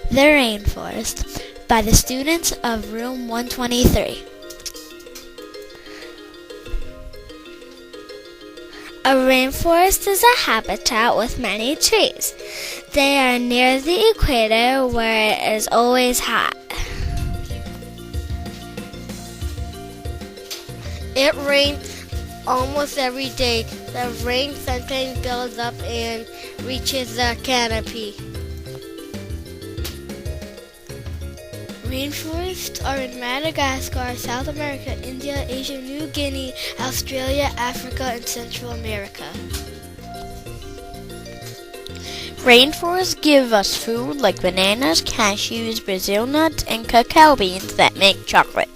The Rainforest by the students of Room 123. A rainforest is a habitat with many trees. They are near the equator where it is always hot. It rains almost every day. The rain sometimes builds up and reaches the canopy. Rainforests are in Madagascar, South America, India, Asia, New Guinea, Australia, Africa, and Central America. Rainforests give us food like bananas, cashews, Brazil nuts, and cacao beans that make chocolate.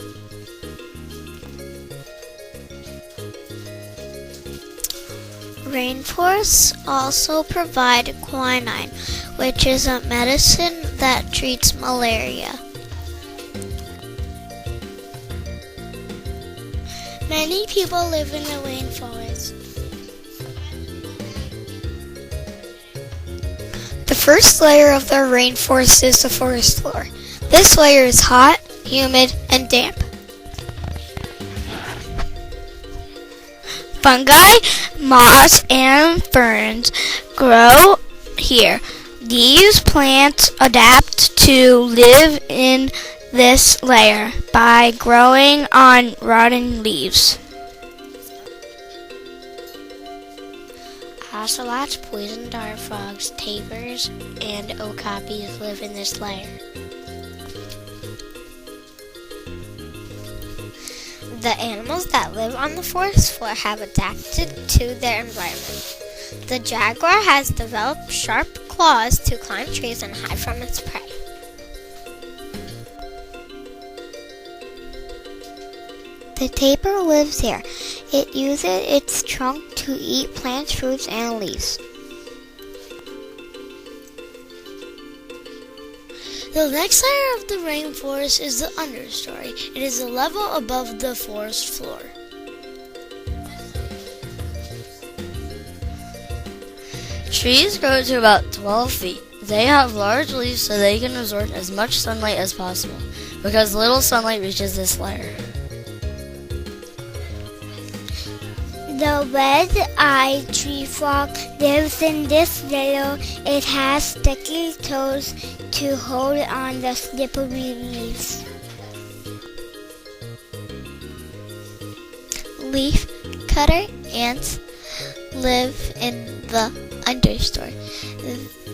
Rainforests also provide quinine, which is a medicine that treats malaria. Many people live in the rainforest. The first layer of the rainforest is the forest floor. This layer is hot, humid, and damp. Fungi, moss, and ferns grow here. These plants adapt to live in this layer by growing on rotting leaves. Ocelots, poison dart frogs, tapirs, and okapis live in this layer. The animals that live on the forest floor have adapted to their environment. The jaguar has developed sharp claws to climb trees and hide from its prey. The tapir lives here. It uses its trunk to eat plants, fruits, and leaves. The next layer of the rainforest is the understory. It is a level above the forest floor. Trees grow to about 12 feet. They have large leaves so they can absorb as much sunlight as possible, because little sunlight reaches this layer. The red-eyed tree frog lives in this layer. It has sticky toes to hold on the slippery leaves. Leaf cutter ants live in the understory.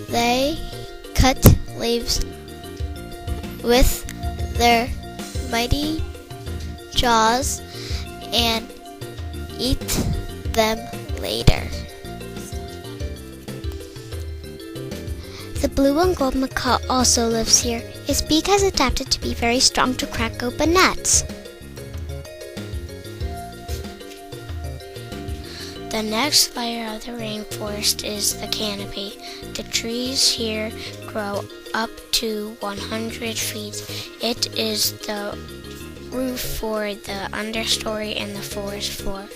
They cut leaves with their mighty jaws and eat them later. The blue and gold macaw also lives here. Its beak has adapted to be very strong to crack open nuts. The next layer of the rainforest is the canopy. The trees here grow up to 100 feet. It is the roof for the understory and the forest floor.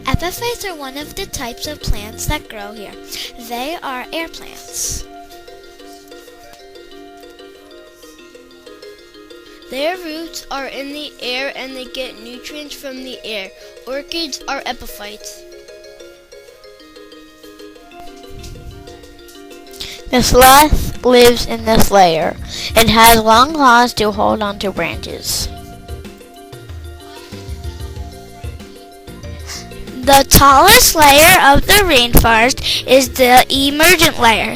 Epiphytes are one of the types of plants that grow here. They are air plants. Their roots are in the air and they get nutrients from the air. Orchids are epiphytes. The sloth lives in this layer. It has long claws to hold onto branches. The tallest layer of the rainforest is the emergent layer.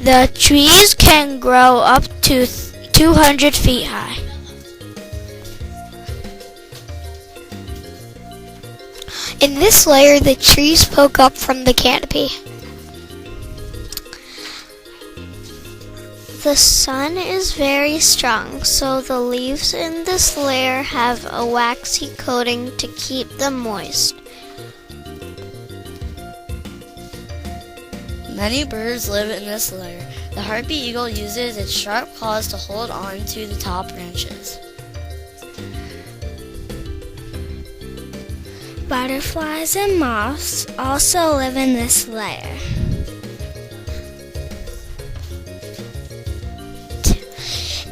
The trees can grow up to 200 feet high. In this layer, the trees poke up from the canopy. The sun is very strong, so the leaves in this layer have a waxy coating to keep them moist. Many birds live in this layer. The harpy eagle uses its sharp claws to hold on to the top branches. Butterflies and moths also live in this layer.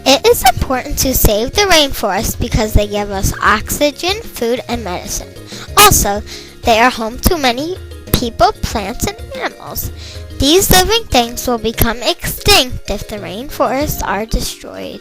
It is important to save the rainforest because they give us oxygen, food, and medicine. Also, they are home to many people, plants, and animals. These living things will become extinct if the rainforests are destroyed.